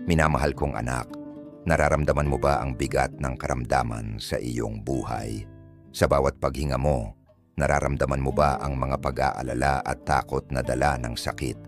Minamahal kong anak, nararamdaman mo ba ang bigat ng karamdaman sa iyong buhay? Sa bawat paghinga mo, nararamdaman mo ba ang mga pag-aalala at takot na dala ng sakit?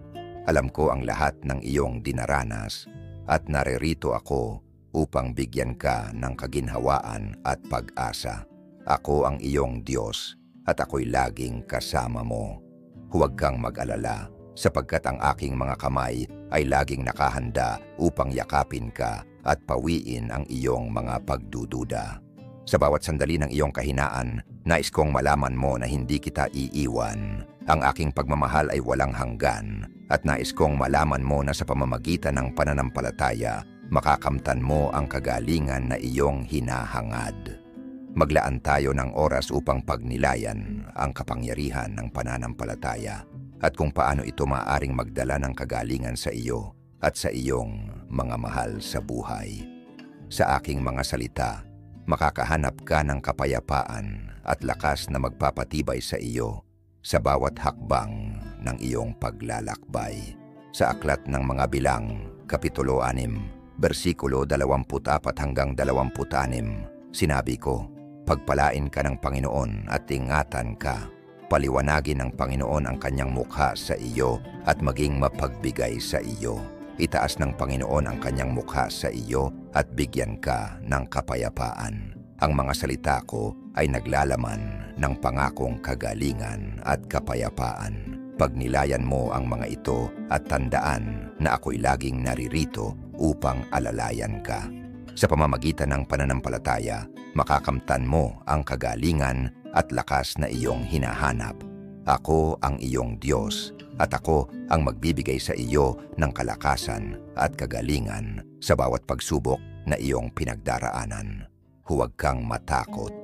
Alam ko ang lahat ng iyong dinaranas at naririto ako upang bigyan ka ng kaginhawaan at pag-asa. Ako ang iyong Diyos at ako'y laging kasama mo. Huwag kang mag-alala sapagkat ang aking mga kamay ay laging nakahanda upang yakapin ka at pawiin ang iyong mga pagdududa. Sa bawat sandali ng iyong kahinaan, nais kong malaman mo na hindi kita iiwan. Ang aking pagmamahal ay walang hanggan at nais kong malaman mo na sa pamamagitan ng pananampalataya, makakamtan mo ang kagalingan na iyong hinahangad. Maglaan tayo ng oras upang pagnilayan ang kapangyarihan ng pananampalataya at kung paano ito maaaring magdala ng kagalingan sa iyo at sa iyong mga mahal sa buhay. Sa aking mga salita, makakahanap ka ng kapayapaan at lakas na magpapatibay sa iyo sa bawat hakbang ng iyong paglalakbay. Sa Aklat ng Mga Bilang, Kapitulo 6, versikulo 24 hanggang 26, sinabi ko, "Pagpalain ka ng Panginoon at ingatan ka. Paliwanagin ng Panginoon ang kanyang mukha sa iyo at maging mapagbigay sa iyo. Itaas ng Panginoon ang kanyang mukha sa iyo at bigyan ka ng kapayapaan." Ang mga salita ko ay naglalaman ng pangakong kagalingan at kapayapaan. Pagnilayan mo ang mga ito at tandaan na ako'y laging naririto upang alalayan ka. Sa pamamagitan ng pananampalataya, makakamtan mo ang kagalingan at lakas na iyong hinahanap. Ako ang iyong Diyos at ako ang magbibigay sa iyo ng kalakasan at kagalingan sa bawat pagsubok na iyong pinagdaraanan. Huwag kang matakot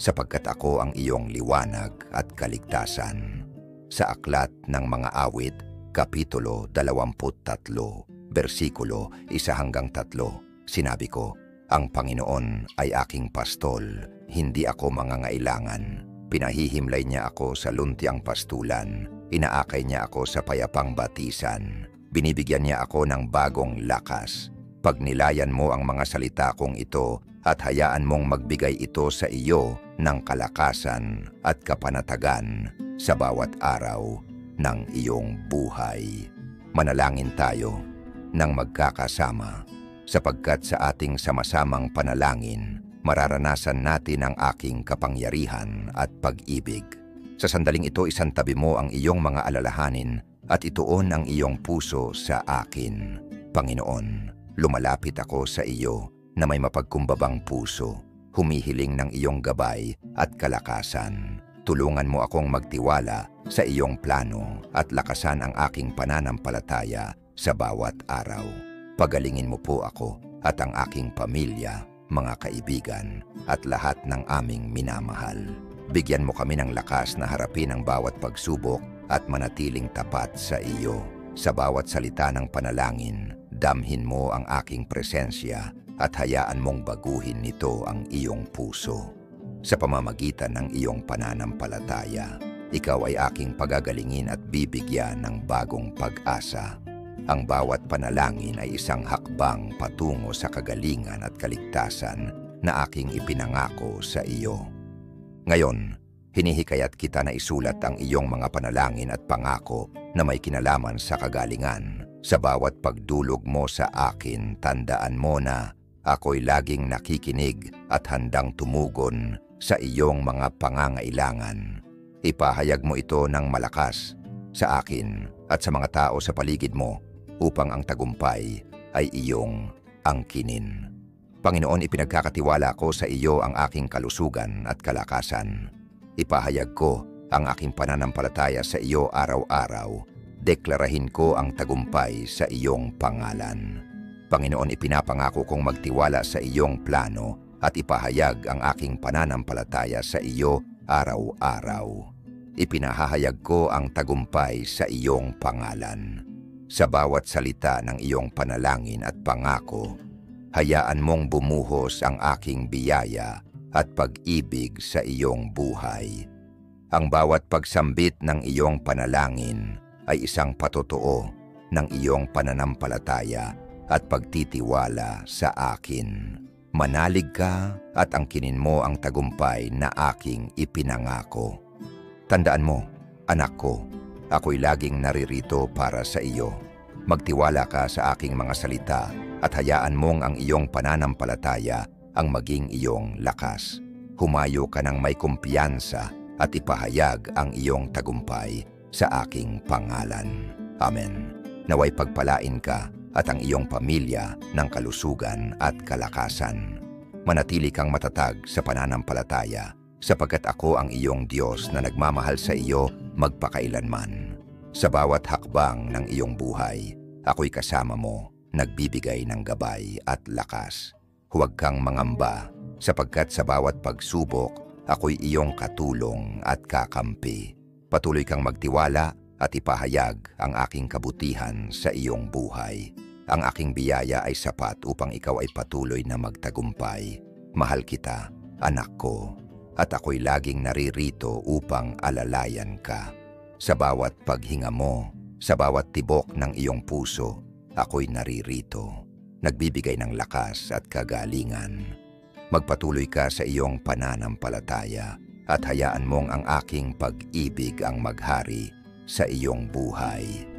sapagkat ako ang iyong liwanag at kaligtasan. Sa Aklat ng Mga Awit, Kapitulo 23, versikulo 1 hanggang 3, sinabi ko, "Ang Panginoon ay aking pastol, hindi ako mangangailangan. Pinahihimlay niya ako sa luntiang pastulan, inaakay niya ako sa payapang batisan, binibigyan niya ako ng bagong lakas. Pagnilayan mo ang mga salita kong ito at hayaan mong magbigay ito sa iyo ng kalakasan at kapanatagan sa bawat araw ng iyong buhay." Manalangin tayo nang magkakasama, sapagkat sa ating sama-samang panalangin, mararanasan natin ang aking kapangyarihan at pag-ibig. Sa sandaling ito, isantabi mo ang iyong mga alalahanin at ituon ang iyong puso sa akin. Panginoon, lumalapit ako sa iyo na may mapagkumbabang puso, humihiling ng iyong gabay at kalakasan. Tulungan mo akong magtiwala sa iyong plano at lakasan ang aking pananampalataya sa bawat araw. Pagalingin mo po ako at ang aking pamilya, mga kaibigan, at lahat ng aming minamahal. Bigyan mo kami ng lakas na harapin ang bawat pagsubok at manatiling tapat sa iyo. Sa bawat salita ng panalangin, damhin mo ang aking presensya at hayaan mong baguhin nito ang iyong puso. Sa pamamagitan ng iyong pananampalataya, ikaw ay aking pagagalingin at bibigyan ng bagong pag-asa. Ang bawat panalangin ay isang hakbang patungo sa kagalingan at kaligtasan na aking ipinangako sa iyo. Ngayon, hinihikayat kita na isulat ang iyong mga panalangin at pangako na may kinalaman sa kagalingan. Sa bawat pagdulog mo sa akin, tandaan mo na ako'y laging nakikinig at handang tumugon sa iyong mga pangangailangan. Ipahayag mo ito ng malakas sa akin at sa mga tao sa paligid mo upang ang tagumpay ay iyong angkinin. Panginoon, ipinagkakatiwala ko sa iyo ang aking kalusugan at kalakasan. Ipahayag ko ang aking pananampalataya sa iyo araw-araw. Deklarahin ko ang tagumpay sa iyong pangalan. Panginoon, ipinapangako kong magtiwala sa iyong plano at ipahayag ang aking pananampalataya sa iyo araw-araw. Ipinahahayag ko ang tagumpay sa iyong pangalan. Sa bawat salita ng iyong panalangin at pangako, hayaan mong bumuhos ang aking biyaya at pag-ibig sa iyong buhay. Ang bawat pagsambit ng iyong panalangin ay isang patotoo ng iyong pananampalataya at pagtitiwala sa akin. Manalig ka at angkinin mo ang tagumpay na aking ipinangako. Tandaan mo, anak ko, ako'y laging naririto para sa iyo. Magtiwala ka sa aking mga salita at hayaan mong ang iyong pananampalataya ang maging iyong lakas. Humayo ka ng may kumpiyansa at ipahayag ang iyong tagumpay sa aking pangalan. Amen. Naway pagpalain ka at ang iyong pamilya ng kalusugan at kalakasan. Manatili kang matatag sa pananampalataya sapagkat ako ang iyong Diyos na nagmamahal sa iyo magpakailanman. Sa bawat hakbang ng iyong buhay, ako'y kasama mo, nagbibigay ng gabay at lakas. Huwag kang mangamba sapagkat sa bawat pagsubok, ako'y iyong katulong at kakampi. Patuloy kang magtiwala at ipahayag ang aking kabutihan sa iyong buhay. Ang aking biyaya ay sapat upang ikaw ay patuloy na magtagumpay. Mahal kita, anak ko, at ako'y laging naririto upang alalayan ka. Sa bawat paghinga mo, sa bawat tibok ng iyong puso, ako'y naririto, nagbibigay ng lakas at kagalingan. Magpatuloy ka sa iyong pananampalataya at hayaan mong ang aking pag-ibig ang maghari sa iyong buhay.